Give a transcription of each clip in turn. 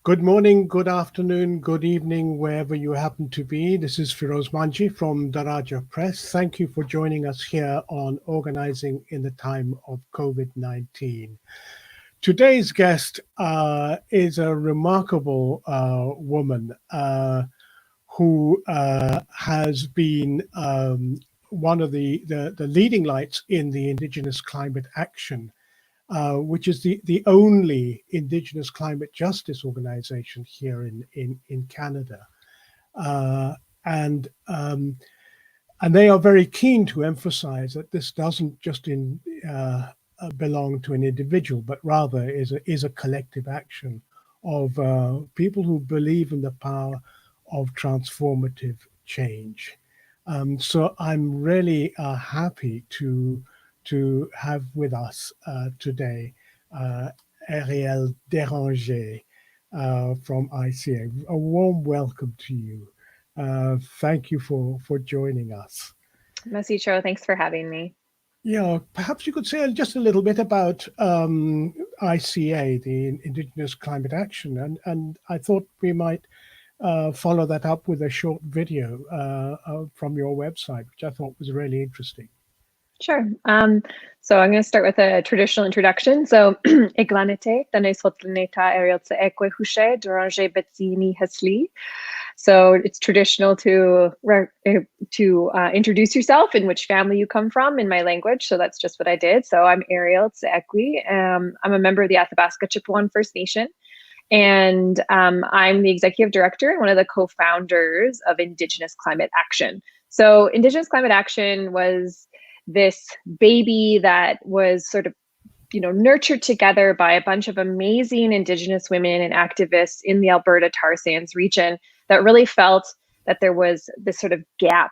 Good morning, good afternoon, good evening, wherever you happen to be. This is Firoz Manji from Daraja Press. Thank you for joining us here on Organizing in the Time of COVID-19. Today's guest is a remarkable woman who has been one of the leading lights in the Indigenous Climate Action, which is the only Indigenous climate justice organization here in Canada. And they are very keen to emphasize that this doesn't just belong to an individual, but rather is a collective action of people who believe in the power of transformative change. So I'm really happy to have with us today Eriel Deranger from ICA. A warm welcome to you. Thank you for joining us. Merci, Cho. Thanks for having me. Yeah, perhaps you could say just a little bit about ICA, the Indigenous Climate Action, and I thought we might follow that up with a short video from your website, which I thought was really interesting. Sure. So I'm going to start with a traditional introduction. So, Iglanite, Dënesųłiné Eriel ts'ékui Deranger Betsini Hasli. So it's traditional to introduce yourself and which family you come from in my language. So that's just what I did. So I'm Eriel ts'ékui. I'm a member of the Athabasca Chipewyan First Nation. And I'm the executive director and one of the co-founders of Indigenous Climate Action. So Indigenous Climate Action was this baby that was sort of, nurtured together by a bunch of amazing Indigenous women and activists in the Alberta tar sands region that really felt that there was this sort of gap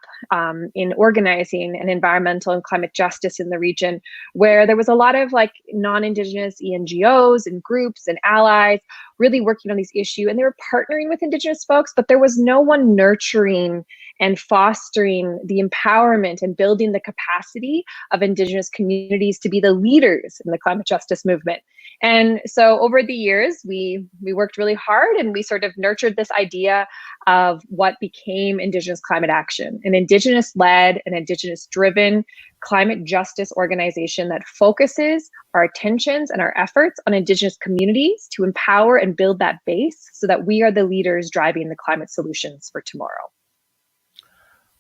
in organizing and environmental and climate justice in the region, where there was a lot of non-Indigenous NGOs and groups and allies really working on these issues, and they were partnering with Indigenous folks, but there was no one nurturing and fostering the empowerment and building the capacity of Indigenous communities to be the leaders in the climate justice movement. And so over the years, we worked really hard, and we sort of nurtured this idea of what became Indigenous Climate Action, an Indigenous-led and Indigenous-driven climate justice organization that focuses our attentions and our efforts on Indigenous communities to empower and build that base so that we are the leaders driving the climate solutions for tomorrow.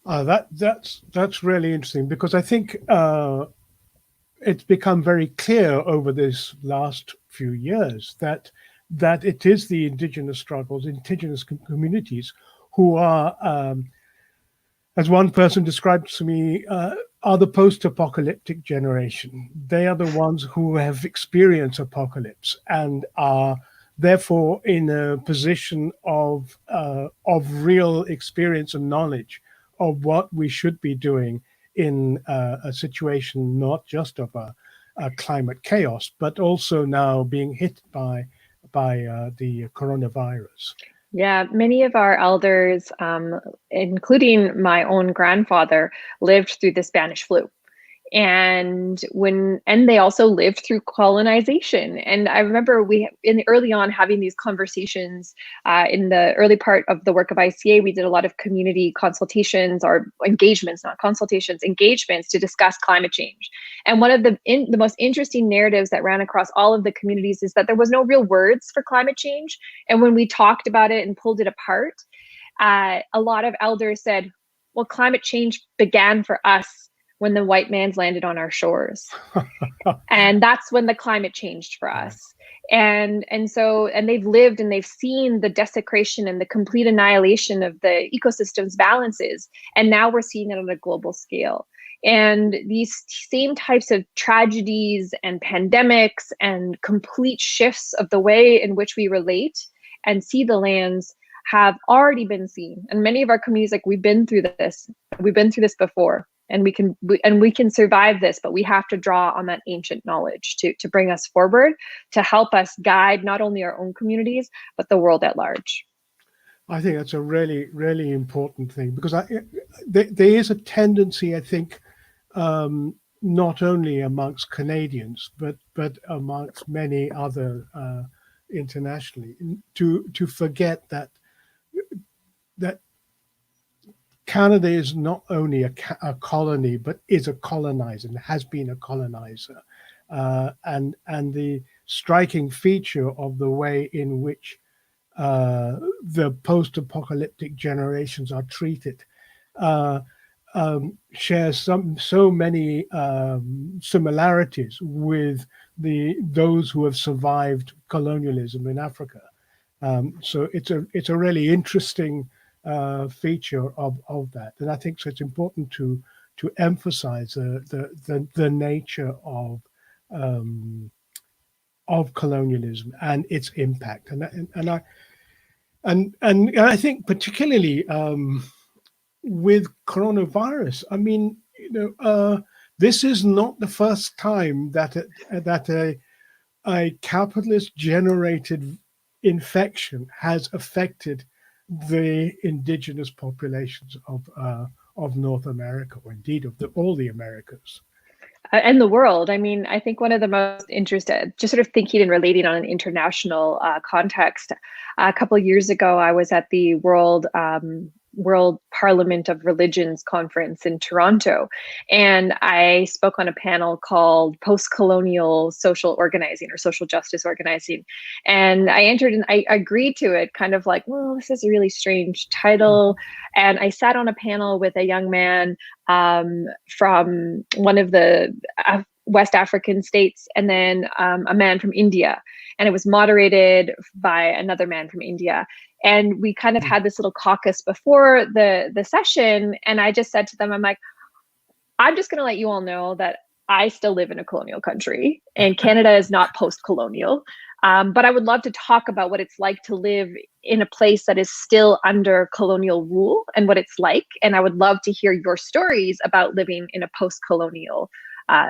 That's really interesting, because I think it's become very clear over this last few years that it is the Indigenous struggles, Indigenous communities who are, as one person described to me, are the post-apocalyptic generation. They are the ones who have experienced apocalypse and are therefore in a position of real experience and knowledge of what we should be doing in a situation not just of a climate chaos, but also now being hit by the coronavirus. Yeah, many of our elders, including my own grandfather, lived through the Spanish flu. And they also lived through colonization. And I remember early on having these conversations in the early part of the work of ICA. We did a lot of community consultations or engagements, not consultations, engagements to discuss climate change. And one of the most interesting narratives that ran across all of the communities is that there was no real words for climate change. And when we talked about it and pulled it apart, a lot of elders said, well, climate change began for us when the white man's landed on our shores. And that's when the climate changed for us. And they've lived and they've seen the desecration and the complete annihilation of the ecosystem's balances. And now we're seeing it on a global scale. And these same types of tragedies and pandemics and complete shifts of the way in which we relate and see the lands have already been seen. And many of our communities, we've been through this before. And we can survive this, but we have to draw on that ancient knowledge to bring us forward, to help us guide not only our own communities, but the world at large. I think that's a really, really important thing, because there is a tendency, I think, not only amongst Canadians, but amongst many other internationally to forget that Canada is not only a colony, but is a colonizer and has been a colonizer. And the striking feature of the way in which the post-apocalyptic generations are treated shares so many similarities with those who have survived colonialism in Africa. So it's a really interesting feature of that, and I think so. It's important to emphasize the nature of colonialism and its impact, and I think particularly with coronavirus. I mean, this is not the first time that a capitalist generated infection has affected the indigenous populations of North America, or indeed of all the Americas. And the world. I mean, I think one of the most interesting, just sort of thinking and relating on an international context, a couple of years ago, I was at the World Parliament of Religions conference in Toronto, and I spoke on a panel called Post-Colonial Social Organizing or Social Justice Organizing. And I entered and I agreed to it, kind of like, well, this is a really strange title. And I sat on a panel with a young man from one of the West African states, and then a man from India. And it was moderated by another man from India. And we kind of had this little caucus before the session. And I just said to them, I'm like, I'm just going to let you all know that I still live in a colonial country and Canada is not post-colonial. But I would love to talk about what it's like to live in a place that is still under colonial rule and what it's like. And I would love to hear your stories about living in a post-colonial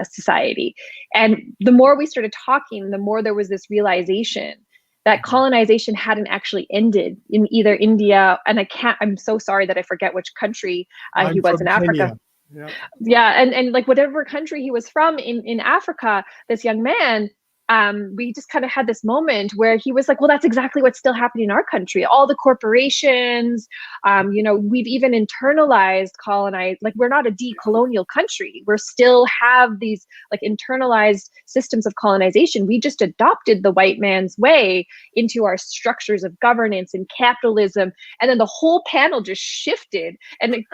society. And the more we started talking, the more there was this realization that colonization hadn't actually ended in either India, and I'm so sorry that I forget which country he was in Africa. Yeah, and like whatever country he was from in Africa, this young man, we just kind of had this moment where he was like, well, that's exactly what's still happening in our country. All the corporations, we've even internalized like we're not a decolonial country. We still have these like internalized systems of colonization. We just adopted the white man's way into our structures of governance and capitalism. And then the whole panel just shifted. And the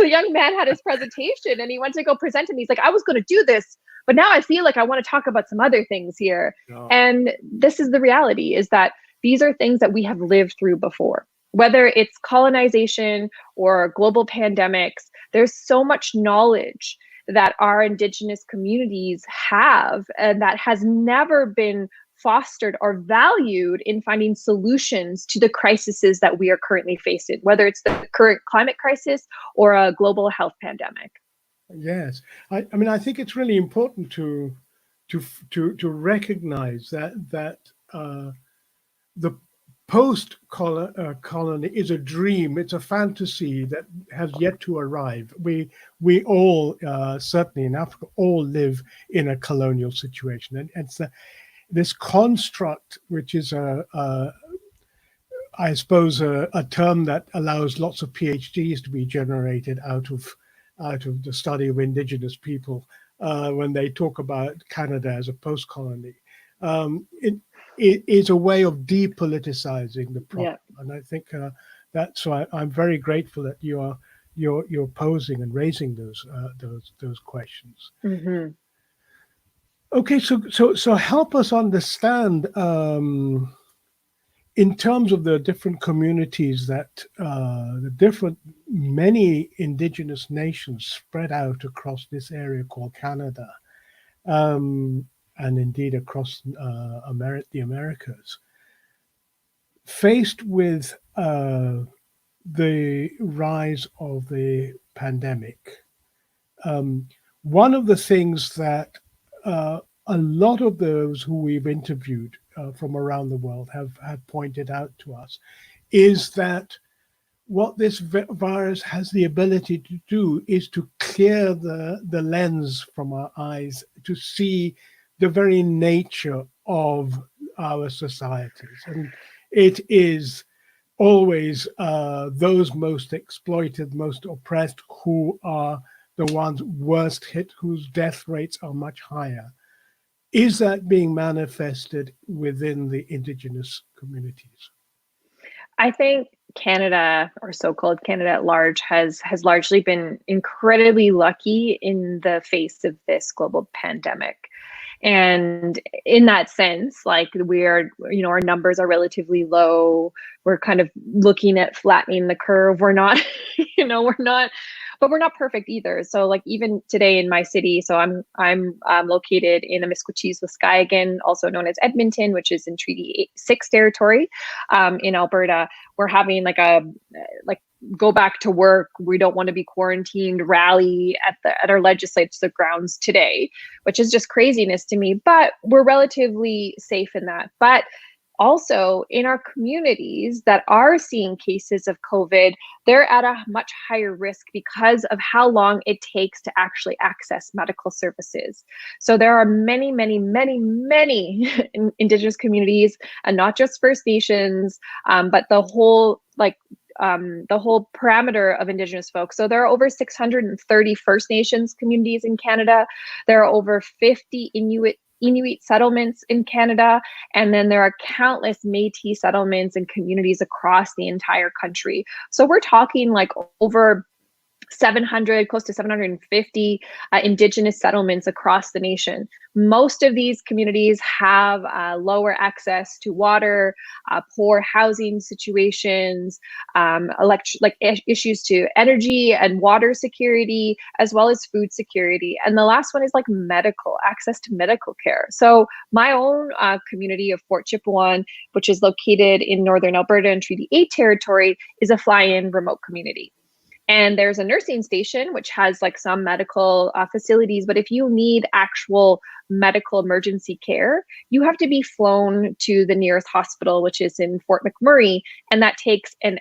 young man had his presentation and he went to go present and he's like, I was going to do this, but now I feel like I want to talk about some other things here. Oh. And this is the reality, is that these are things that we have lived through before. Whether it's colonization or global pandemics, there's so much knowledge that our Indigenous communities have, and that has never been fostered or valued in finding solutions to the crises that we are currently facing, whether it's the current climate crisis or a global health pandemic. Yes, I mean, I think it's really important to recognize that the post-colony is a dream. It's a fantasy that has yet to arrive. We all, certainly in Africa, all live in a colonial situation, and it's this construct, which is I suppose a term that allows lots of PhDs to be generated out of the study of Indigenous people when they talk about Canada as a post-colony. It is a way of depoliticizing the problem, and I think that's why I'm very grateful that you're posing and raising those questions. Mm-hmm. Okay, so help us understand. In terms of the different communities that many Indigenous nations spread out across this area called Canada, and indeed across the Americas, faced with the rise of the pandemic, one of the things that a lot of those who we've interviewed from around the world have pointed out to us is that what this virus has the ability to do is to clear the lens from our eyes to see the very nature of our societies. And it is always those most exploited, most oppressed, who are the ones worst hit, whose death rates are much higher. Is that being manifested within the Indigenous communities? I think Canada, or so-called Canada at large, has largely been incredibly lucky in the face of this global pandemic. And in that sense, like, we are, our numbers are relatively low. We're kind of looking at flattening the curve. We're not, but we're not perfect either. So like, even today in my city, so I'm located in Amiskwaci's-Waskahigan, also known as Edmonton, which is in Treaty 6 territory, in Alberta. We're having like go back to work, we don't want to be quarantined rally at our legislative grounds today, which is just craziness to me. But we're relatively safe in that. But also in our communities that are seeing cases of COVID, they're at a much higher risk because of how long it takes to actually access medical services. So there are many, many, many, many Indigenous communities, and not just First Nations, but the whole parameter of Indigenous folks. So there are over 630 First Nations communities in Canada. There are over 50 Inuit settlements in Canada, and then there are countless Métis settlements and communities across the entire country. So we're talking like over 700, close to 750 Indigenous settlements across the nation. Most of these communities have lower access to water, poor housing situations, issues to energy and water security, as well as food security. And the last one is like access to medical care. So my own community of Fort Chipewyan, which is located in northern Alberta and Treaty 8 territory, is a fly-in remote community. And there's a nursing station, which has like some medical facilities. But if you need actual medical emergency care, you have to be flown to the nearest hospital, which is in Fort McMurray. And that takes an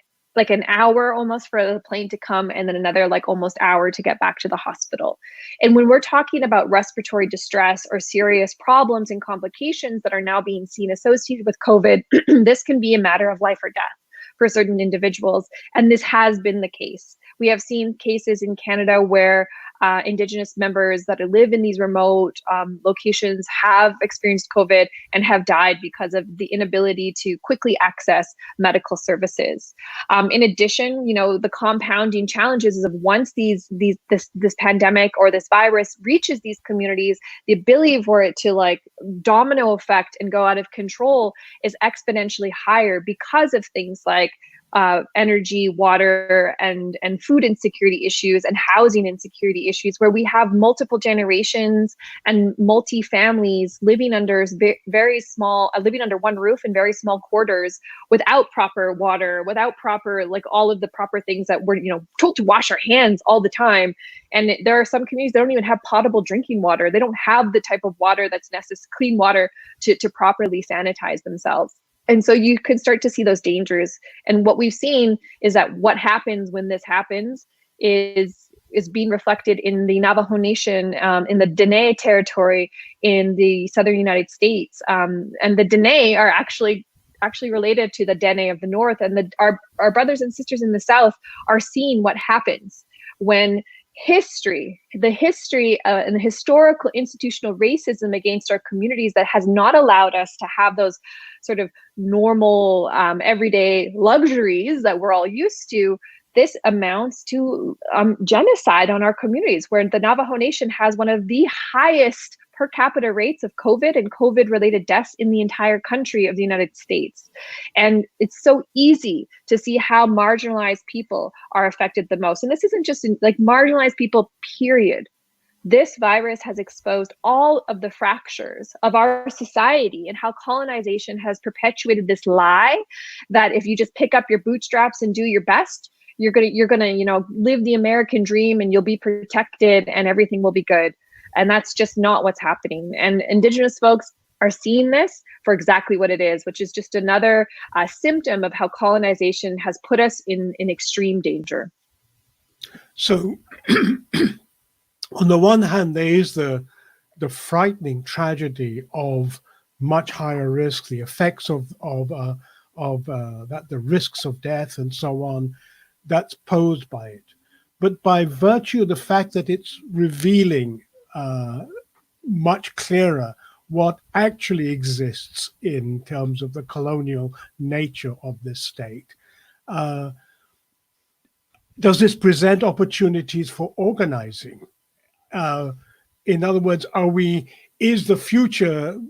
hour almost for the plane to come, and then another almost hour to get back to the hospital. And when we're talking about respiratory distress or serious problems and complications that are now being seen associated with COVID, this can be a matter of life or death for certain individuals. And this has been the case. We have seen cases in Canada where Indigenous members that live in these remote locations have experienced COVID and have died because of the inability to quickly access medical services. In addition, the compounding challenges is of once this pandemic or this virus reaches these communities, the ability for it to domino effect and go out of control is exponentially higher because of things like energy, water, and food insecurity issues and housing insecurity issues, where we have multiple generations and multi-families living under living under one roof in very small quarters without proper water, without proper all of the proper things that we're told to wash our hands all the time. And there are some communities that don't even have potable drinking water. They don't have the type of water that's necessary, clean water, to properly sanitize themselves. And so you can start to see those dangers. And what we've seen is that what happens when this happens is being reflected in the Navajo Nation, in the Dene territory in the southern United States. And the Dene are actually related to the Dene of the North. And our brothers and sisters in the South are seeing what happens when the history and the historical institutional racism against our communities that has not allowed us to have those sort of normal everyday luxuries that we're all used to. This amounts to genocide on our communities, where the Navajo Nation has one of the highest per capita rates of COVID and COVID-related deaths in the entire country of the United States. And it's so easy to see how marginalized people are affected the most. And this isn't just marginalized people, period. This virus has exposed all of the fractures of our society and how colonization has perpetuated this lie that if you just pick up your bootstraps and do your best, you're gonna live the American dream and you'll be protected and everything will be good. And that's just not what's happening. And Indigenous folks are seeing this for exactly what it is, which is just another symptom of how colonization has put us in extreme danger. So on the one hand, there is the frightening tragedy of much higher risk, the effects of that, the risks of death and so on, that's posed by it. But by virtue of the fact that it's revealing much clearer what actually exists in terms of the colonial nature of this state, does this present opportunities for organizing? In other words, is the future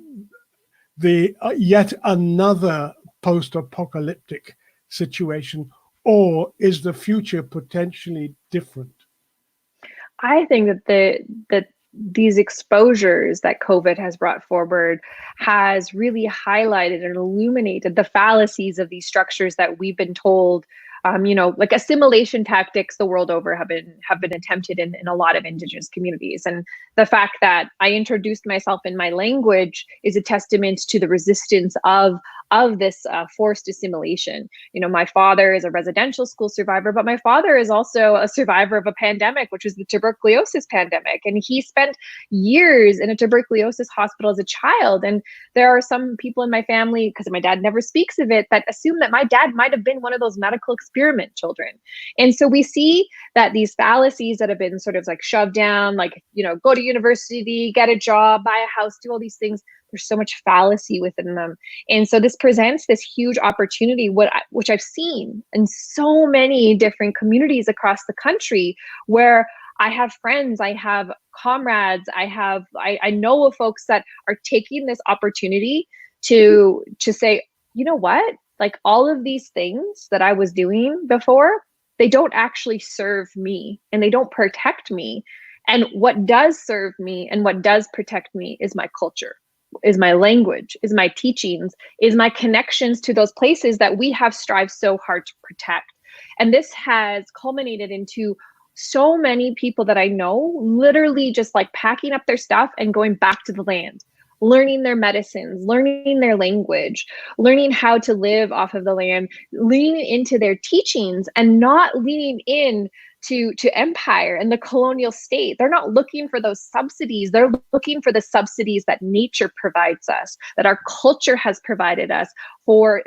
the yet another post-apocalyptic situation, or is the future potentially different? I think that these exposures that COVID has brought forward has really highlighted and illuminated the fallacies of these structures that we've been told, like assimilation tactics the world over have been attempted in a lot of Indigenous communities. And the fact that I introduced myself in my language is a testament to the resistance of this forced assimilation. My father is a residential school survivor, but my father is also a survivor of a pandemic, which was the tuberculosis pandemic. And he spent years in a tuberculosis hospital as a child. And there are some people in my family, because my dad never speaks of it, that assume that my dad might have been one of those medical experiment children. And so we see that these fallacies that have been sort of like shoved down, like, go to university, get a job, buy a house, do all these things. There's so much fallacy within them. And so this presents this huge opportunity, which I've seen in so many different communities across the country, where I have friends, I have comrades, I know of folks that are taking this opportunity to say, you know what, like all of these things that I was doing before, they don't actually serve me and they don't protect me. And what does serve me and what does protect me is my culture, is my language, is my teachings, is my connections to those places that we have strived so hard to protect. And this has culminated into so many people that I know literally just like packing up their stuff and going back to the land, learning their medicines, learning their language, learning how to live off of the land, leaning into their teachings and not leaning in to empire and the colonial state. They're not looking for those subsidies. They're looking for the subsidies that nature provides us, that our culture has provided us for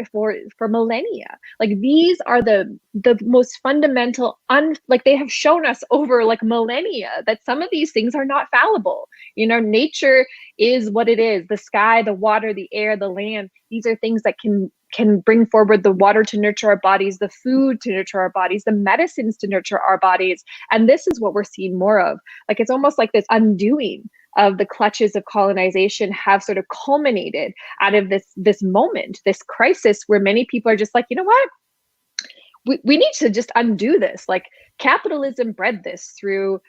millennia. Like these are the most fundamental, like they have shown us over like millennia that some of these things are not fallible. Nature is what it is. The sky, the water, the air, the land. These are things that can bring forward the water to nurture our bodies, the food to nurture our bodies, the medicines to nurture our bodies. And this is what we're seeing more of. Like it's almost like this undoing of the clutches of colonization have sort of culminated out of this moment, this crisis where many people are just like, you know what? We need to just undo this. Like capitalism bred this through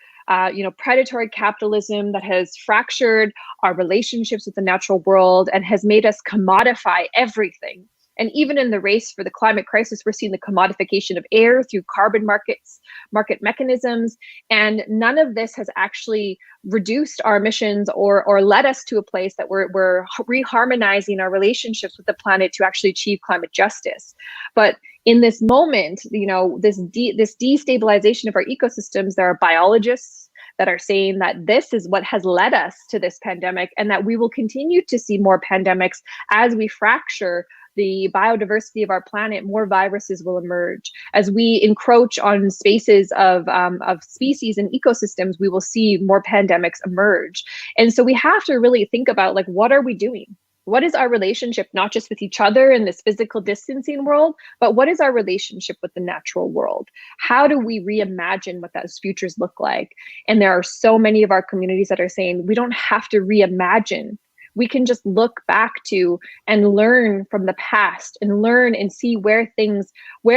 predatory capitalism that has fractured our relationships with the natural world and has made us commodify everything. And even in the race for the climate crisis, we're seeing the commodification of air through carbon markets, market mechanisms. And none of this has actually reduced our emissions or led us to a place that we're reharmonizing our relationships with the planet to actually achieve climate justice. But in this moment, this destabilization of our ecosystems, there are biologists that are saying that this is what has led us to this pandemic and that we will continue to see more pandemics as we fracture the biodiversity of our planet. More viruses will emerge. As we encroach on spaces of species and ecosystems, we will see more pandemics emerge. And so we have to really think about, like, what are we doing? What is our relationship, not just with each other in this physical distancing world, but what is our relationship with the natural world? How do we reimagine what those futures look like? And there are so many of our communities that are saying we don't have to reimagine. We can just look back to and learn from the past and learn and see where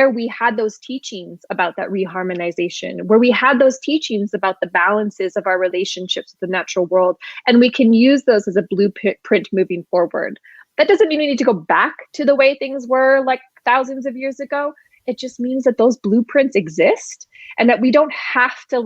we had those teachings about that reharmonization, where we had those teachings about the balances of our relationships with the natural world. And we can use those as a blueprint moving forward. That doesn't mean we need to go back to the way things were like thousands of years ago. It just means that those blueprints exist and that we don't have to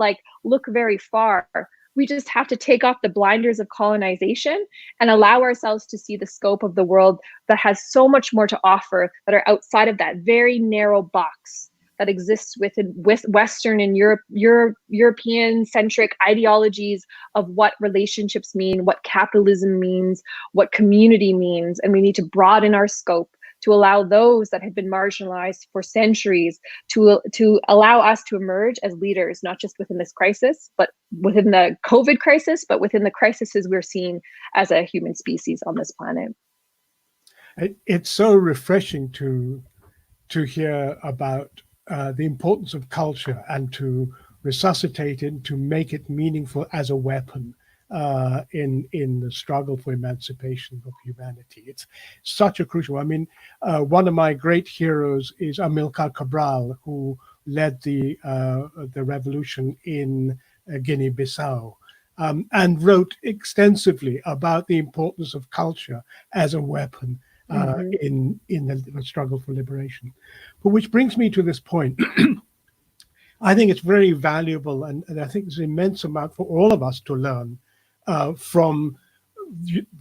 look very far. We just have to take off the blinders of colonization and allow ourselves to see the scope of the world that has so much more to offer, that are outside of that very narrow box that exists within with Western and European-centric ideologies of what relationships mean, what capitalism means, what community means, and we need to broaden our scope to allow those that have been marginalized for centuries to allow us to emerge as leaders, not just within this crisis, but within the COVID crisis, but within the crises we're seeing as a human species on this planet. It's so refreshing to hear about the importance of culture and to resuscitate it, to make it meaningful as a weapon in the struggle for emancipation of humanity. It's such a crucial. I mean, one of my great heroes is Amilcar Cabral, who led the revolution in Guinea-Bissau, and wrote extensively about the importance of culture as a weapon in the struggle for liberation. But which brings me to this point. I think it's very valuable, and I think there's an immense amount for all of us to learn from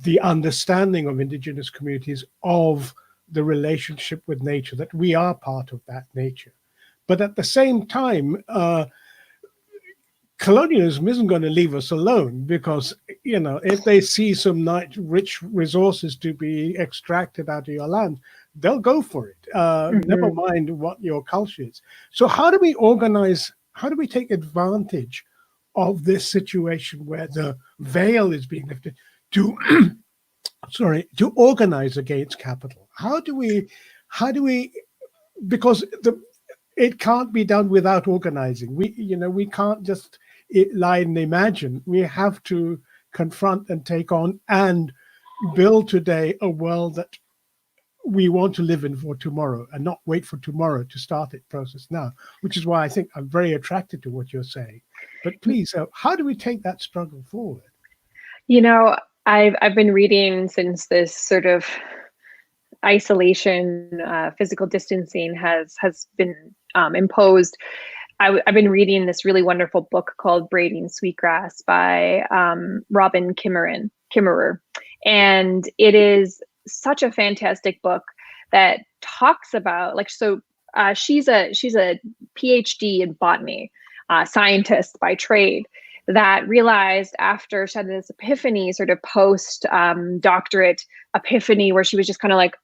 the understanding of Indigenous communities, of the relationship with nature, that we are part of that nature. But at the same time, colonialism isn't going to leave us alone, because, you know, if they see some rich resources to be extracted out of your land, they'll go for it, never mind what your culture is. So how do we organize, how do we take advantage of this situation where the veil is being lifted to, to organize against capital? How do we, because it can't be done without organizing. We can't just lie and imagine. We have to confront and take on and build today a world that we want to live in for tomorrow, and not wait for tomorrow to start that process now, which is why I think I'm very attracted to what you're saying. But please, how do we take that struggle forward? You know, I've been reading since this sort of isolation, physical distancing has been imposed. I've been reading this really wonderful book called Braiding Sweetgrass by Robin Kimmerer. And it is such a fantastic book that talks about, like, so she's a PhD in botany, scientist by trade, that realized after she had this epiphany, sort of post doctorate epiphany, where she was just kind of like,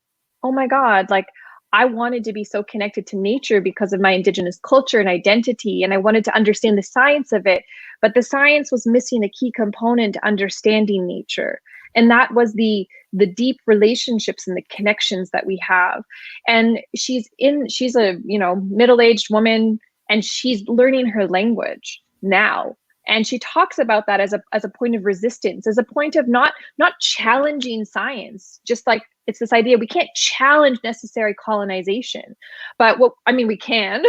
oh my God, like, I wanted to be so connected to nature because of my Indigenous culture and identity, and I wanted to understand the science of it, but the science was missing a key component to understanding nature. And that was the deep relationships and the connections that we have. And she's a, you know, middle-aged woman, and she's learning her language now. And she talks about that as a point of resistance, as a point of not challenging science, just like it's this idea we can't challenge necessary colonization, but we can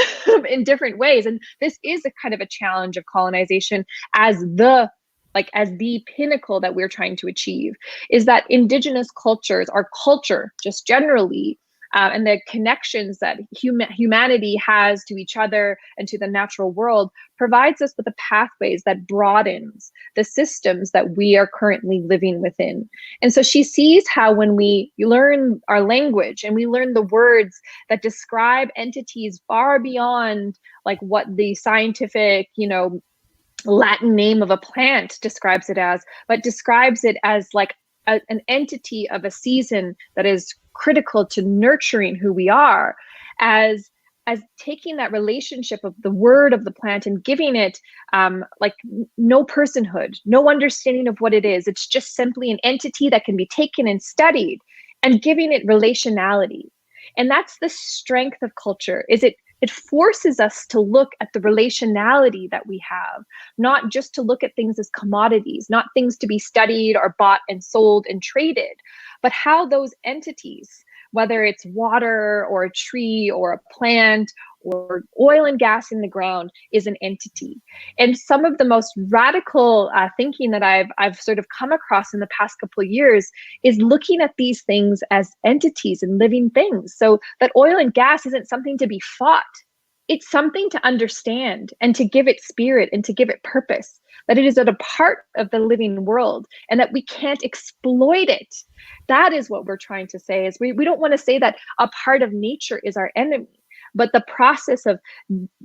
in different ways. And this is a kind of a challenge of colonization as the pinnacle that we're trying to achieve, is that Indigenous cultures, our culture just generally, and the connections that humanity has to each other and to the natural world, provides us with the pathways that broadens the systems that we are currently living within. And so she sees how when we learn our language and we learn the words that describe entities far beyond like what the scientific, you know, Latin name of a plant describes it as, but describes it as like an entity of a season that is critical to nurturing who we are, as taking that relationship of the word of the plant and giving it like no personhood, no understanding of what it is. It's just simply an entity that can be taken and studied, and giving it relationality. And that's the strength of culture, is it forces us to look at the relationality that we have, not just to look at things as commodities, not things to be studied or bought and sold and traded, but how those entities, whether it's water or a tree or a plant or oil and gas in the ground, is an entity. And some of the most radical thinking that I've sort of come across in the past couple of years is looking at these things as entities and living things. So that oil and gas isn't something to be fought. It's something to understand and to give it spirit and to give it purpose, that it is a part of the living world and that we can't exploit it. That is what we're trying to say, is we don't want to say that a part of nature is our enemy, but the process of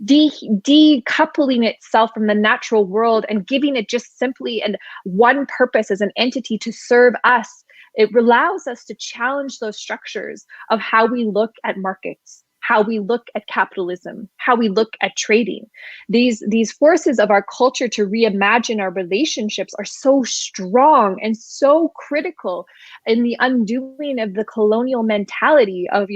decoupling itself from the natural world and giving it just simply and one purpose as an entity to serve us, it allows us to challenge those structures of how we look at markets, how we look at capitalism, how we look at trading. These forces of our culture to reimagine our relationships are so strong and so critical in the undoing of the colonial mentality of,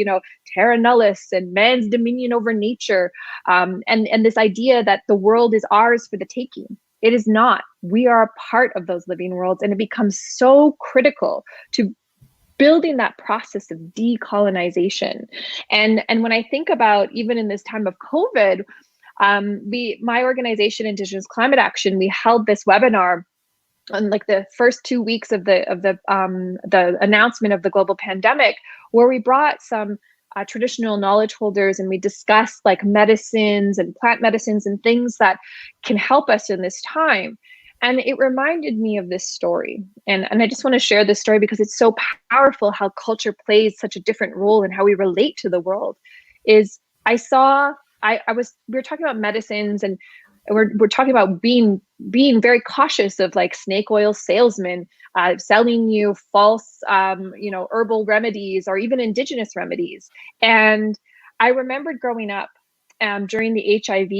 terra nullius and man's dominion over nature, and this idea that the world is ours for the taking. It is not. We are a part of those living worlds, and it becomes so critical to building that process of decolonization. And when I think about, even in this time of COVID, my organization, Indigenous Climate Action, we held this webinar on like the first 2 weeks of the announcement of the global pandemic, where we brought some traditional knowledge holders, and we discussed like medicines and plant medicines and things that can help us in this time. And it reminded me of this story. And I just want to share this story because it's so powerful how culture plays such a different role in how we relate to the world. We were talking about medicines, and we're talking about being very cautious of like snake oil salesmen selling you false, herbal remedies or even indigenous remedies. And I remembered growing up during the HIV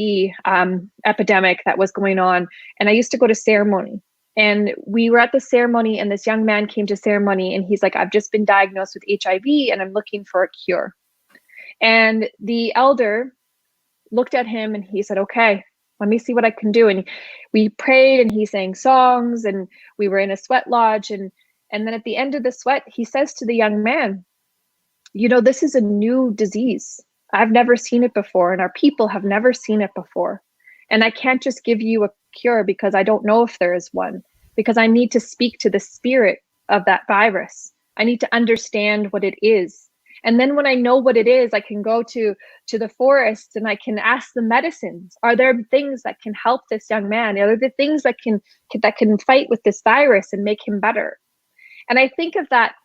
epidemic that was going on, and I used to go to ceremony. And we were at the ceremony, and this young man came to ceremony, and he's like, "I've just been diagnosed with HIV, and I'm looking for a cure." And the elder looked at him, and he said, "Okay, let me see what I can do." And we prayed, and he sang songs, and we were in a sweat lodge. And then at the end of the sweat, he says to the young man, "This is a new disease. I've never seen it before, and our people have never seen it before. And I can't just give you a cure because I don't know if there is one, because I need to speak to the spirit of that virus. I need to understand what it is. And then when I know what it is, I can go to the forest, and I can ask the medicines, are there things that can help this young man? Are there things that can fight with this virus and make him better?" And I think of that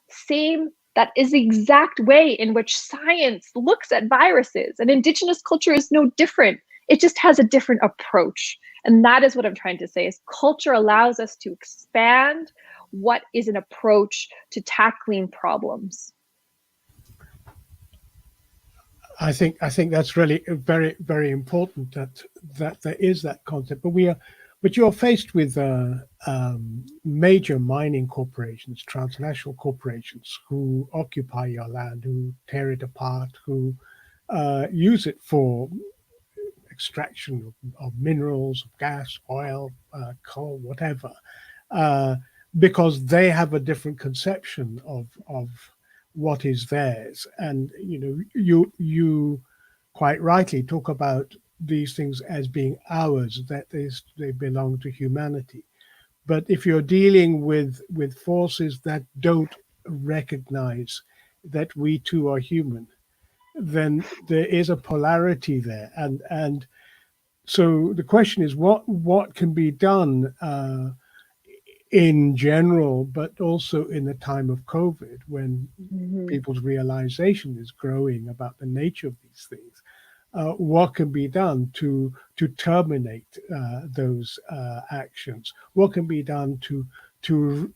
is the exact way in which science looks at viruses, and Indigenous culture is no different. It just has a different approach. And that is what I'm trying to say, is culture allows us to expand what is an approach to tackling problems. I think that's really very, very important that there is that concept. But you're faced with major mining corporations, transnational corporations, who occupy your land, who tear it apart, who use it for extraction of minerals, of gas, oil, coal, whatever, because they have a different conception of what is theirs. And you quite rightly talk about these things as being ours, that they belong to humanity. But if you're dealing with forces that don't recognize that we too are human, then there is a polarity there. And so the question is, what can be done in general, but also in the time of COVID, when people's realization is growing about the nature of these things? What can be done to terminate those actions? What can be done to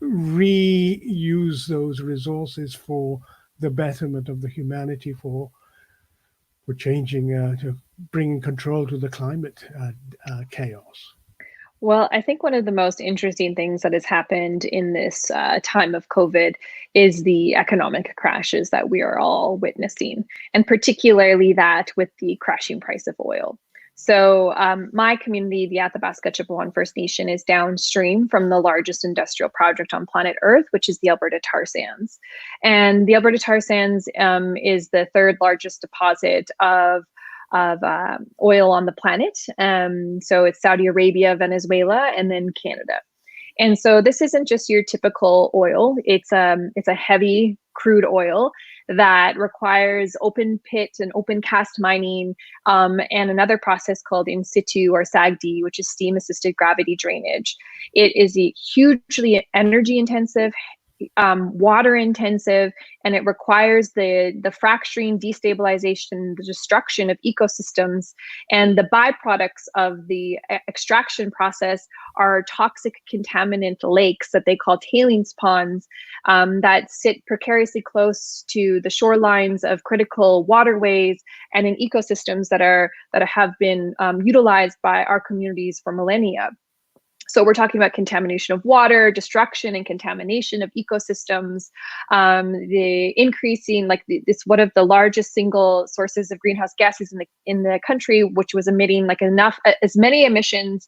reuse those resources for the betterment of the humanity, for changing, to bringing control to the climate chaos? Well, I think one of the most interesting things that has happened in this time of COVID is the economic crashes that we are all witnessing, and particularly that with the crashing price of oil. So my community, the Athabasca Chipewyan First Nation, is downstream from the largest industrial project on planet Earth, which is the Alberta tar sands. And the Alberta tar sands is the third largest deposit of oil on the planet. So it's Saudi Arabia, Venezuela, and then Canada. And so this isn't just your typical oil. It's a heavy crude oil that requires open pit and open cast mining, and another process called in situ, or SAGD, which is steam assisted gravity drainage. It is a hugely energy intensive, water intensive, and it requires the fracturing, destabilization, the destruction of ecosystems. And the byproducts of the extraction process are toxic contaminant lakes that they call tailings ponds that sit precariously close to the shorelines of critical waterways and in ecosystems that have been utilized by our communities for millennia. So we're talking about contamination of water, destruction and contamination of ecosystems, the increasing, it's one of the largest single sources of greenhouse gases in the country, which was emitting as many emissions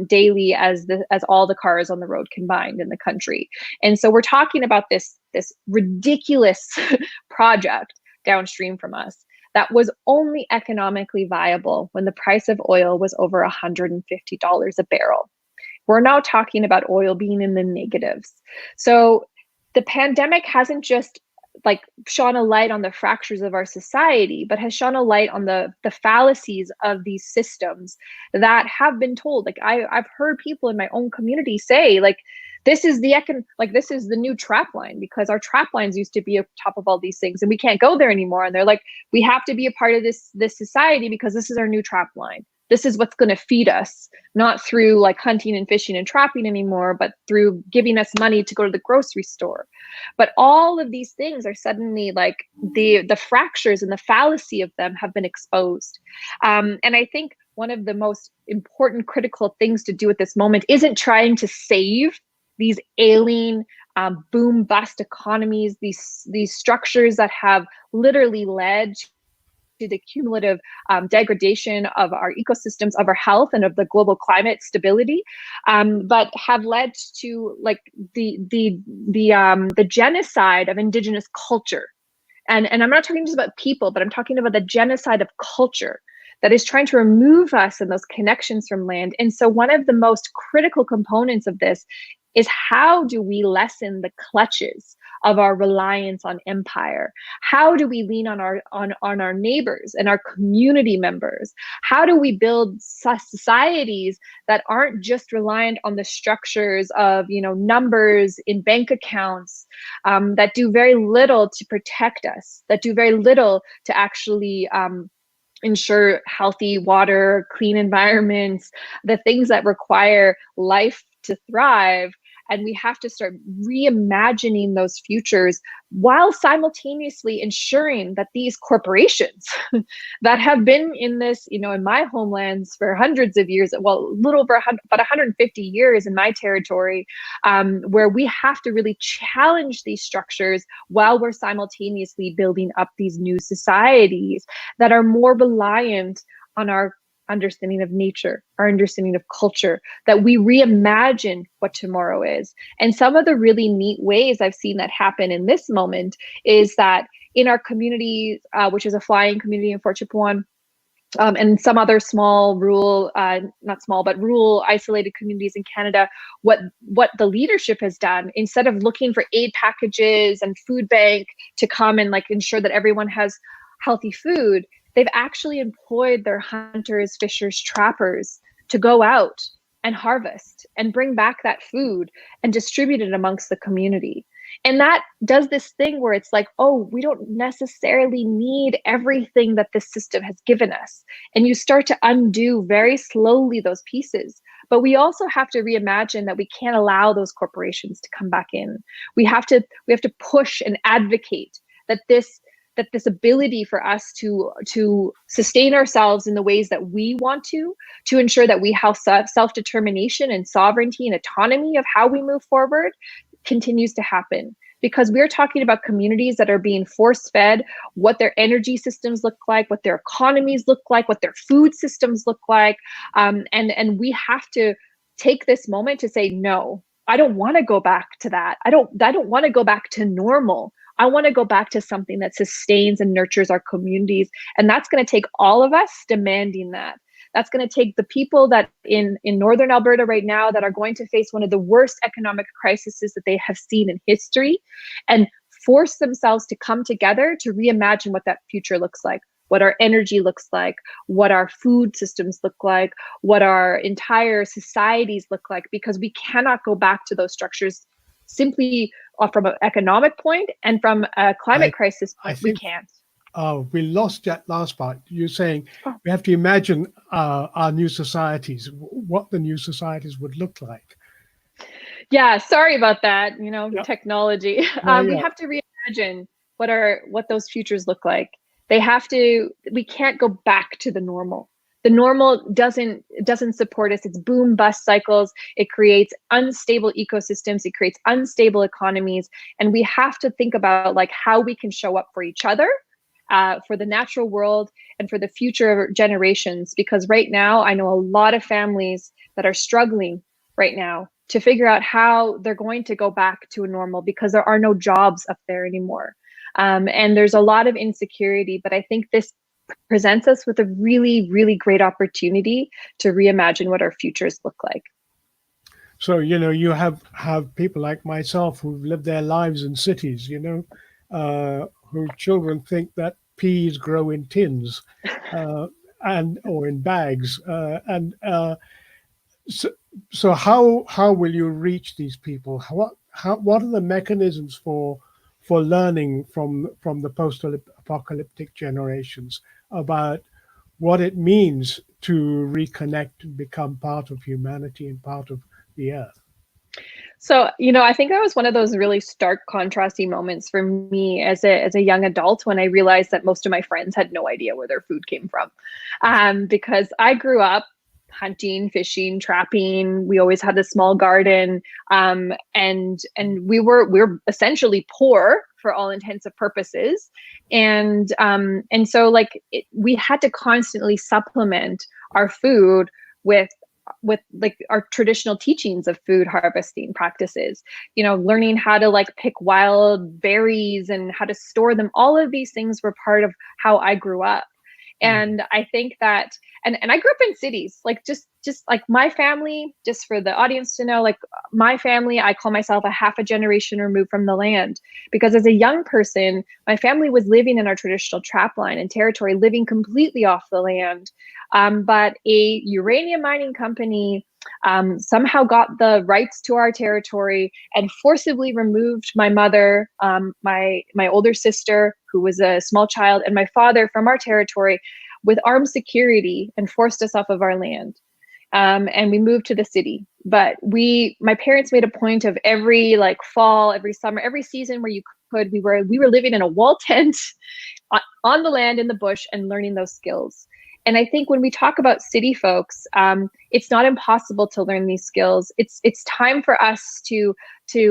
daily as all the cars on the road combined in the country. And so we're talking about this ridiculous project downstream from us that was only economically viable when the price of oil was over $150 a barrel. We're now talking about oil being in the negatives. So the pandemic hasn't just shone a light on the fractures of our society, but has shone a light on the fallacies of these systems that have been told. I've heard people in my own community say, this is the new trap line, because our trap lines used to be on top of all these things and we can't go there anymore. And they're like, we have to be a part of this society because this is our new trap line. This is what's going to feed us, not through hunting and fishing and trapping anymore, but through giving us money to go to the grocery store. But all of these things are suddenly the fractures and the fallacy of them have been exposed. And I think one of the most important critical things to do at this moment isn't trying to save these ailing boom bust economies, these structures that have literally led to the cumulative degradation of our ecosystems, of our health, and of the global climate stability, but have led to the genocide of Indigenous culture. And I'm not talking just about people, but I'm talking about the genocide of culture that is trying to remove us and those connections from land. And so one of the most critical components of this is, how do we lessen the clutches of our reliance on empire? How do we lean on our neighbors and our community members? How do we build societies that aren't just reliant on the structures of numbers in bank accounts, that do very little to protect us, that do very little to actually ensure healthy water, clean environments, the things that require life to thrive? And we have to start reimagining those futures while simultaneously ensuring that these corporations that have been in this, in my homelands for hundreds of years, well, a little over about 150 years in my territory, where we have to really challenge these structures while we're simultaneously building up these new societies that are more reliant on our understanding of nature, our understanding of culture, that we reimagine what tomorrow is. And some of the really neat ways I've seen that happen in this moment is that in our community, which is a flying community in Fort Chipewyan, and some other small rural, not small, but rural isolated communities in Canada, what the leadership has done, instead of looking for aid packages and food bank to come and ensure that everyone has healthy food, they've actually employed their hunters, fishers, trappers to go out and harvest and bring back that food and distribute it amongst the community. And that does this thing where it's oh, we don't necessarily need everything that this system has given us. And you start to undo very slowly those pieces. But we also have to reimagine that we can't allow those corporations to come back in. We have to push and advocate that this ability for us to sustain ourselves in the ways that we want to ensure that we have self-determination and sovereignty and autonomy of how we move forward, continues to happen. Because we're talking about communities that are being force-fed what their energy systems look like, what their economies look like, what their food systems look like. And we have to take this moment to say, no, I don't want to go back to that. I don't want to go back to normal. I want to go back to something that sustains and nurtures our communities. And that's going to take all of us demanding that. That's going to take the people that in Northern Alberta right now that are going to face one of the worst economic crises that they have seen in history, and force themselves to come together to reimagine what that future looks like, what our energy looks like, what our food systems look like, what our entire societies look like, because we cannot go back to those structures simply from an economic point and from a climate crisis I point, we think can't. we lost that last part. You're saying Oh. we have to imagine our new societies, what the new societies would look like. Yeah, sorry about that. Yeah. Technology. Yeah, We yeah. have to reimagine what those futures look like. We can't go back to the normal. The normal doesn't support us. It's boom bust cycles. It creates unstable ecosystems. It creates unstable economies. And we have to think about like how we can show up for each other, for the natural world, and for the future generations. Because right now, I know a lot of families that are struggling right now to figure out how they're going to go back to a normal, because there are no jobs up there anymore. And there's a lot of insecurity, but I think this presents us with a really, really great opportunity to reimagine what our futures look like. So, you have people like myself who've lived their lives in cities, whose children think that peas grow in tins or in bags. So how will you reach these people? What are the mechanisms for learning from the post-apocalyptic generations about what it means to reconnect and become part of humanity and part of the earth? So, I think that was one of those really stark contrasty moments for me as a young adult, when I realized that most of my friends had no idea where their food came from. Because I grew up hunting, fishing, trapping. We always had a small garden. And we were essentially poor for all intents and purposes. And so we had to constantly supplement our food with like our traditional teachings of food harvesting practices, learning how to like pick wild berries and how to store them. All of these things were part of how I grew up. And I think that, and I grew up in cities, like just like my family, just for the audience to know, like my family, I call myself a half a generation removed from the land, because as a young person, my family was living in our traditional trapline and territory, living completely off the land. But a uranium mining company somehow got the rights to our territory and forcibly removed my mother, my older sister, who was a small child, and my father from our territory with armed security, and forced us off of our land. And we moved to the city. But my parents made a point of every like fall, every summer, every season where you could, we were living in a wall tent on the land in the bush and learning those skills. And I think when we talk about city folks, it's not impossible to learn these skills. It's time for us to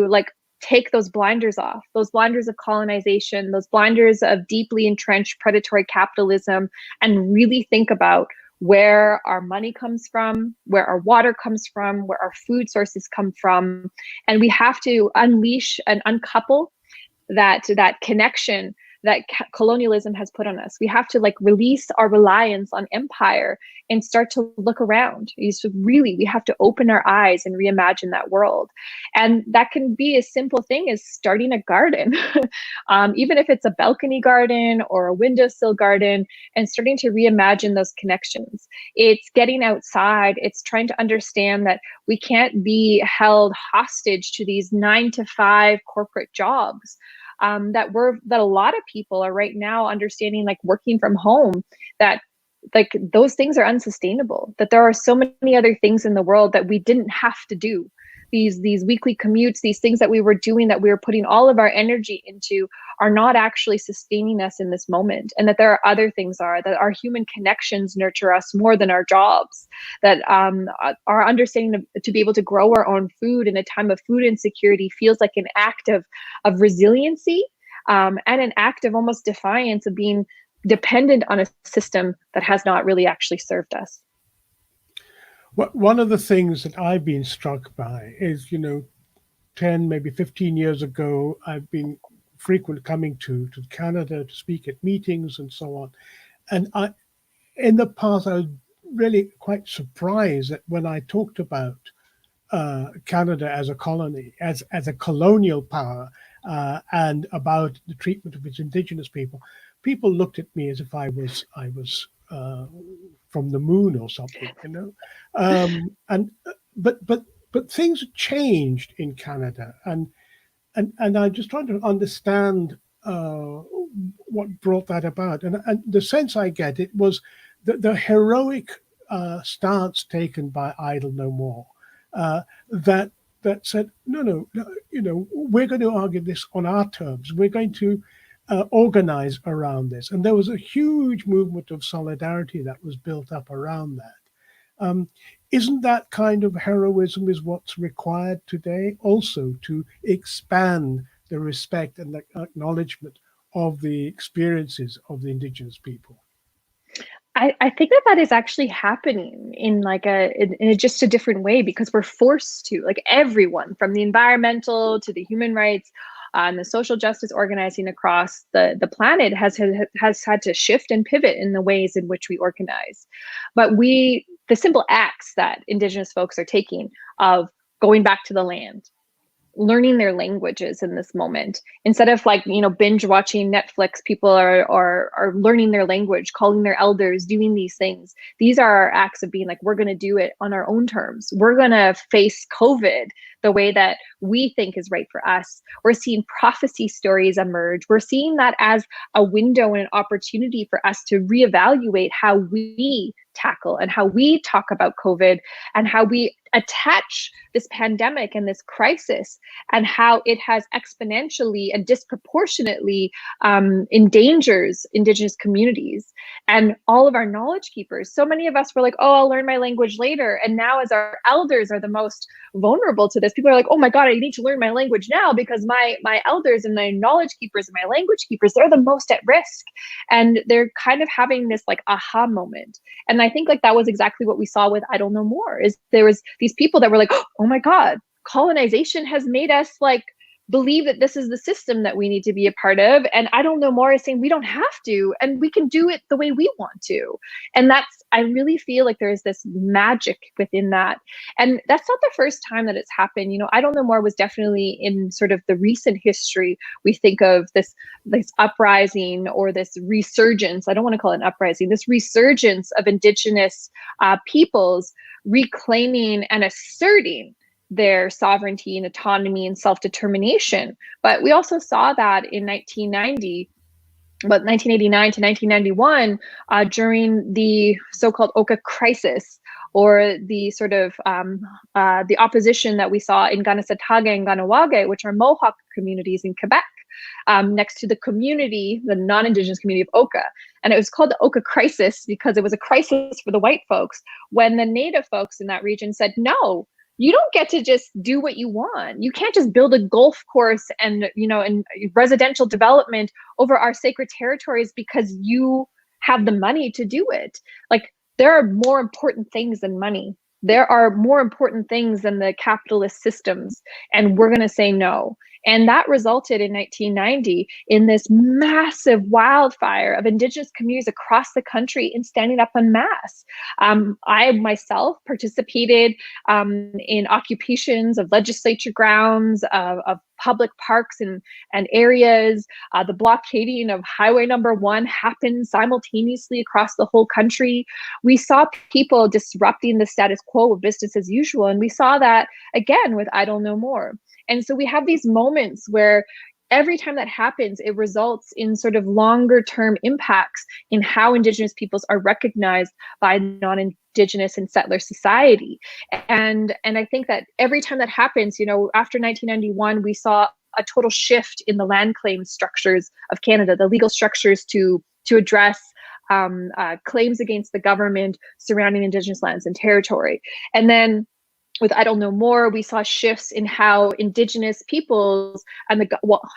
like take those blinders off, those blinders of colonization, those blinders of deeply entrenched predatory capitalism, and really think about where our money comes from, where our water comes from, where our food sources come from. And we have to unleash and uncouple that connection that colonialism has put on us. We have to like release our reliance on empire and start to look around. So really, we have to open our eyes and reimagine that world. And that can be a simple thing as starting a garden, even if it's a balcony garden or a windowsill garden, and starting to reimagine those connections. It's getting outside. It's trying to understand that we can't be held hostage to these 9-to-5 corporate jobs. That a lot of people are right now understanding, like working from home, that like those things are unsustainable, that there are so many other things in the world that we didn't have to do. These weekly commutes, these things that we were doing, that we were putting all of our energy into, are not actually sustaining us in this moment. And that there are other things, that our human connections nurture us more than our jobs, that our understanding to be able to grow our own food in a time of food insecurity feels like an act of resiliency, and an act of almost defiance of being dependent on a system that has not really actually served us. One of the things that I've been struck by is, 10, maybe 15 years ago, I've been frequent coming to Canada to speak at meetings and so on. And in the past, I was really quite surprised that when I talked about Canada as a colony, as a colonial power, and about the treatment of its Indigenous people looked at me as if I was from the moon or something, but things changed in Canada, and and I'm just trying to understand what brought that about. And the sense I get it was the heroic stance taken by Idle No More, that said, no, we're going to argue this on our terms. We're going to organize around this. And there was a huge movement of solidarity that was built up around that. Isn't that kind of heroism is what's required today also to expand the respect and the acknowledgement of the experiences of the Indigenous people? I think that is actually happening in like in just a different way, because we're forced to, like everyone from the environmental to the human rights and the social justice organizing across the planet has had to shift and pivot in the ways in which we organize. But the simple acts that Indigenous folks are taking of going back to the land, learning their languages in this moment, instead of like, binge watching Netflix, people are learning their language, calling their elders, doing these things. These are our acts of being like, we're going to do it on our own terms. We're going to face COVID the way that we think is right for us. We're seeing prophecy stories emerge. We're seeing that as a window and an opportunity for us to reevaluate how we tackle and how we talk about COVID and how we attach this pandemic and this crisis and how it has exponentially and disproportionately endangers Indigenous communities and all of our knowledge keepers. So many of us were like, oh, I'll learn my language later. And now as our elders are the most vulnerable to this, people are like, oh my God, I need to learn my language now because my elders and my knowledge keepers and my language keepers, they're the most at risk. And they're kind of having this like aha moment. And I think like that was exactly what we saw with I Don't Know More, is there was these people that were like, oh my God, colonization has made us like believe that this is the system that we need to be a part of. And I Don't Know More is saying we don't have to, and we can do it the way we want to. And I really feel like there's this magic within that. And that's not the first time that it's happened. I Don't Know More was definitely in sort of the recent history. We think of this uprising or this resurgence. I don't want to call it an uprising, this resurgence of Indigenous peoples reclaiming and asserting their sovereignty and autonomy and self-determination. But we also saw that in 1989 to 1991 during the so-called Oka crisis, or the sort of the opposition that we saw in Kanesatake and Kahnawake, which are Mohawk communities in Quebec, next to the non-Indigenous community of Oka. And it was called the Oka crisis because it was a crisis for the white folks when the Native folks in that region said, no, you don't get to just do what you want. You can't just build a golf course and residential development over our sacred territories because you have the money to do it. Like, there are more important things than money. There are more important things than the capitalist systems, and we're going to say no. And that resulted in 1990 in this massive wildfire of Indigenous communities across the country in standing up en masse. I myself participated in occupations of legislature grounds, of public parks and areas. The blockading of Highway Number 1 happened simultaneously across the whole country. We saw people disrupting the status quo of business as usual. And we saw that again with I Don't Know More. And so we have these moments where every time that happens, it results in sort of longer term impacts in how Indigenous peoples are recognized by non-Indigenous and settler society. And I think that every time that happens, after 1991, we saw a total shift in the land claim structures of Canada, the legal structures to address claims against the government surrounding Indigenous lands and territory. And then with I Don't Know More, we saw shifts in how Indigenous peoples and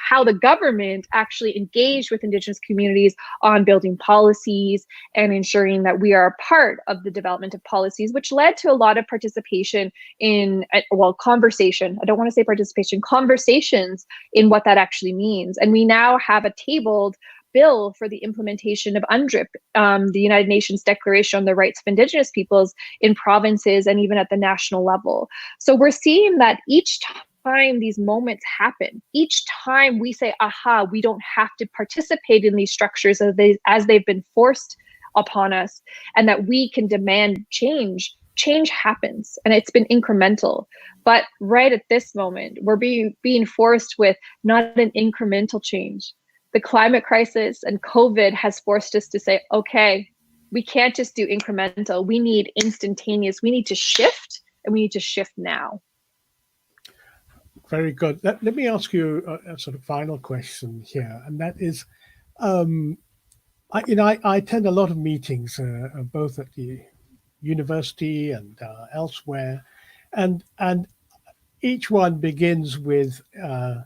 how the government actually engaged with Indigenous communities on building policies and ensuring that we are a part of the development of policies, which led to a lot of participation in, conversation. I don't want to say participation, conversations in what that actually means. And we now have a tabled bill for the implementation of UNDRIP, the United Nations Declaration on the Rights of Indigenous Peoples, in provinces and even at the national level. So we're seeing that each time these moments happen, each time we say, aha, we don't have to participate in these structures as they've been forced upon us, and that we can demand change change happens, and it's been incremental. But right at this moment, we're being forced with not an incremental change. The climate crisis and COVID has forced us to say, okay, we can't just do incremental. We need instantaneous. We need to shift, and we need to shift now. Very good. Let me ask you a sort of final question here, and that is, I attend a lot of meetings, both at the university and elsewhere, and each one begins with a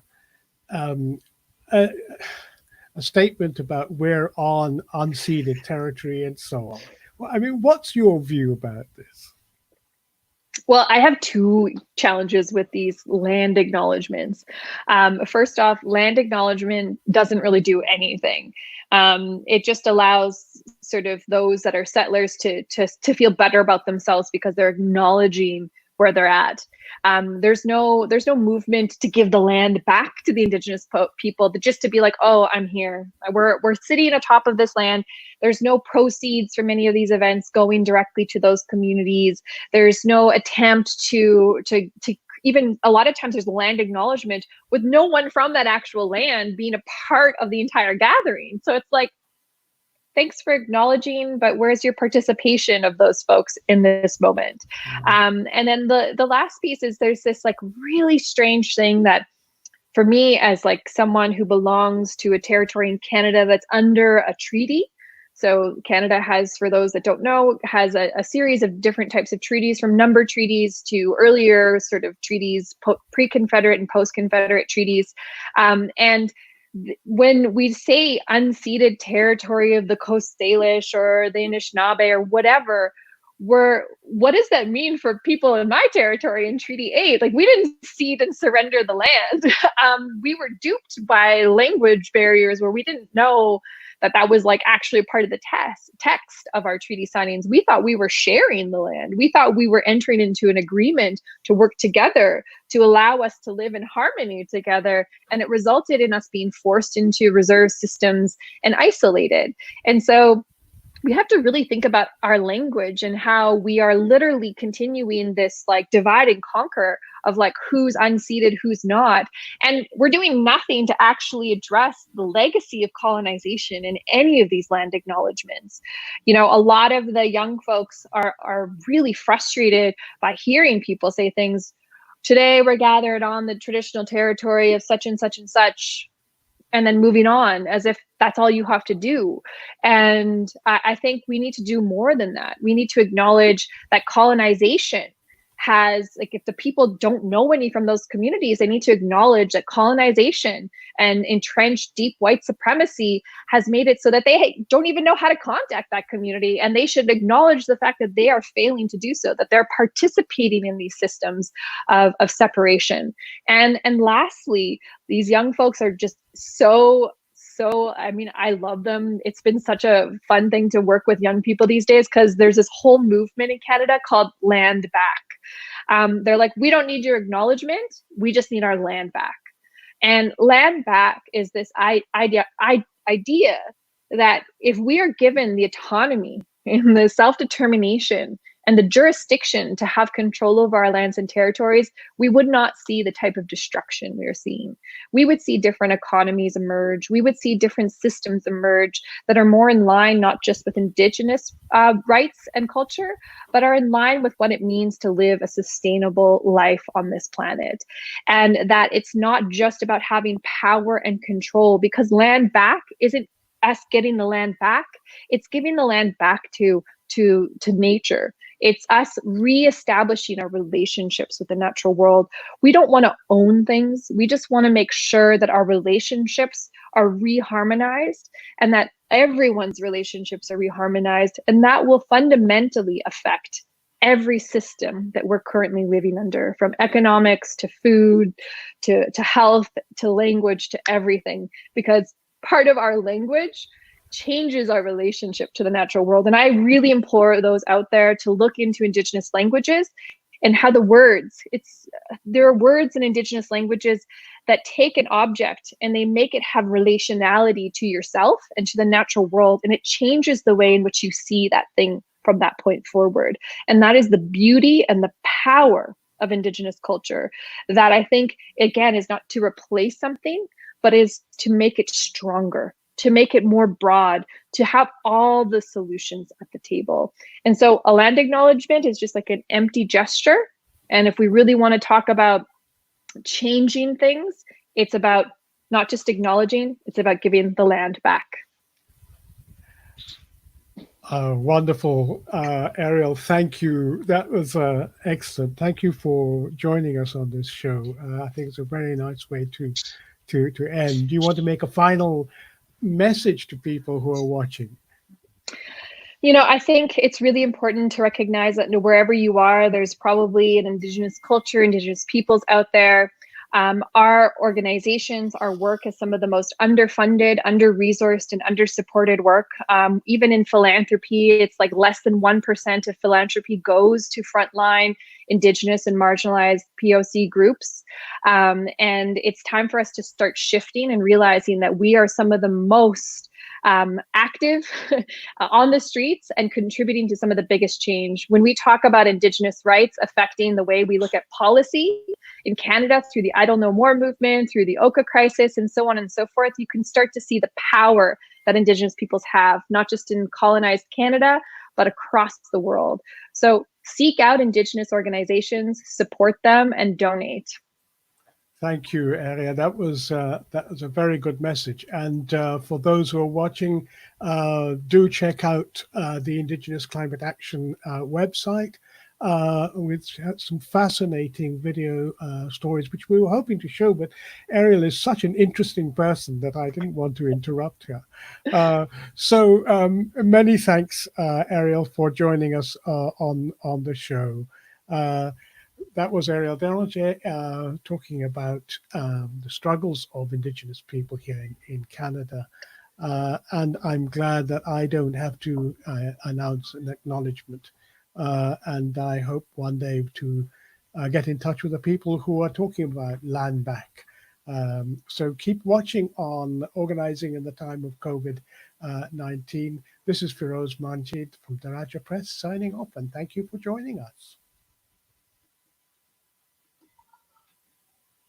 statement about we're on unceded territory and so on. Well, I mean, what's your view about this? Well, I have two challenges with these land acknowledgements. First off, land acknowledgement doesn't really do anything. It just allows sort of those that are settlers to feel better about themselves because they're acknowledging where they're at. There's no movement to give the land back to the Indigenous people, just to be like, oh, I'm here. We're sitting atop of this land. There's no proceeds from any of these events going directly to those communities. There's no attempt to even, a lot of times there's land acknowledgement with no one from that actual land being a part of the entire gathering. So it's like, thanks for acknowledging, but where's your participation of those folks in this moment? And then the last piece is there's this like really strange thing that, for me, as like someone who belongs to a territory in Canada that's under a treaty. So Canada has, for those that don't know, has a series of different types of treaties, from number treaties to earlier sort of treaties, pre-Confederate and post-Confederate treaties. And when we say unceded territory of the Coast Salish or the Anishinaabe or whatever, what does that mean for people in my territory in Treaty 8? Like, we didn't cede and surrender the land. We were duped by language barriers where we didn't know that was like actually a part of the text of our treaty signings. We thought we were sharing the land. We thought we were entering into an agreement to work together, to allow us to live in harmony together. And it resulted in us being forced into reserve systems and isolated. And so we have to really think about our language and how we are literally continuing this like divide and conquer of like who's unceded, who's not. And we're doing nothing to actually address the legacy of colonization in any of these land acknowledgements. You know, a lot of the young folks are really frustrated by hearing people say things, today we're gathered on the traditional territory of such and such and such, and then moving on as if that's all you have to do. And I think we need to do more than that. We need to acknowledge that colonization has, like, if the people don't know any from those communities, they need to acknowledge that colonization and entrenched deep white supremacy has made it so that they don't even know how to contact that community. And they should acknowledge the fact that they are failing to do so, that they're participating in these systems of separation. And lastly, these young folks are just so, I mean, I love them. It's been such a fun thing to work with young people these days, because there's this whole movement in Canada called Land Back. They're like, we don't need your acknowledgement. We just need our land back. And land back is this idea that if we are given the autonomy and the self-determination and the jurisdiction to have control over our lands and territories, we would not see the type of destruction we are seeing. We would see different economies emerge. We would see different systems emerge that are more in line, not just with Indigenous rights and culture, but are in line with what it means to live a sustainable life on this planet. And that it's not just about having power and control, because land back isn't us getting the land back. It's giving the land back to nature. It's us reestablishing our relationships with the natural world. We don't want to own things. We just want to make sure that our relationships are reharmonized and that everyone's relationships are reharmonized. And that will fundamentally affect every system that we're currently living under, from economics to food, to health, to language, to everything. Because part of our language changes our relationship to the natural world. And I really implore those out there to look into Indigenous languages and how there are words in Indigenous languages that take an object and they make it have relationality to yourself and to the natural world. And it changes the way in which you see that thing from that point forward. And that is the beauty and the power of Indigenous culture, that I think, again, is not to replace something, but is to make it stronger, to make it more broad, to have all the solutions at the table. And so a land acknowledgement is just like an empty gesture. And if we really want to talk about changing things, it's about not just acknowledging, it's about giving the land back. Wonderful, Eriel. Thank you. That was excellent. Thank you for joining us on this show. I think it's a very nice way to end. Do you want to make a final message to people who are watching? You know, I think it's really important to recognize that wherever you are, there's probably an Indigenous culture, Indigenous peoples out there. Our organizations, our work is some of the most underfunded, under-resourced, and under-supported work. Even in philanthropy, it's like less than 1% of philanthropy goes to frontline Indigenous and marginalized POC groups. And it's time for us to start shifting and realizing that we are some of the most active on the streets and contributing to some of the biggest change. When we talk about Indigenous rights affecting the way we look at policy in Canada through the Idle No More movement, through the Oka crisis, and so on and so forth, you can start to see the power that Indigenous peoples have, not just in colonized Canada, but across the world. So seek out Indigenous organizations, support them, and donate. Thank you, Eriel. That was a very good message. And for those who are watching, do check out the Indigenous Climate Action website with some fascinating video stories, which we were hoping to show. But Eriel is such an interesting person that I didn't want to interrupt her. So many thanks, Eriel, for joining us on the show. That was Eriel Deranger talking about the struggles of Indigenous people here in Canada. And I'm glad that I don't have to announce an acknowledgement. And I hope one day to get in touch with the people who are talking about land back. So keep watching on Organising in the Time of COVID-19. This is Feroz Manjid from Daraja Press signing off, and thank you for joining us.